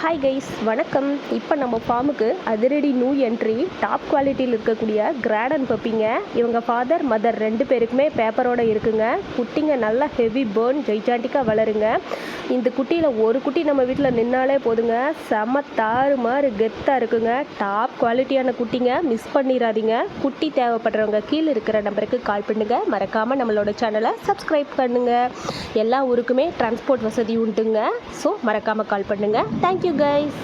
Hi guys, வணக்கம். இப்போ நம்ம ஃபார்முக்கு அதிரடி நியூ என்ட்ரி டாப் குவாலிட்டியில் இருக்கக்கூடிய கிராடன் பப்பிங்க. இவங்க ஃபாதர் மதர் 2 பேருக்குமே பேப்பரோடு இருக்குங்க. குட்டிங்க நல்லா ஹெவி பேர்ன் ஜெய்ஜாண்டிக்காக வளருங்க. இந்த குட்டியில் ஒரு குட்டி நம்ம வீட்டில் நின்னாலே போதுங்க, செம தாறு மாறு கெத்தாக இருக்குங்க. டாப் குவாலிட்டியான குட்டிங்க, மிஸ் பண்ணிடாதீங்க. குட்டி தேவைப்படுறவங்க கீழே இருக்கிற நம்பருக்கு கால் பண்ணுங்கள். மறக்காமல் நம்மளோட சேனலை சப்ஸ்கிரைப் பண்ணுங்கள். எல்லா ஊருக்குமே டிரான்ஸ்போர்ட் வசதி உண்டுங்க. ஸோ மறக்காமல் கால் பண்ணுங்கள். Thank you guys.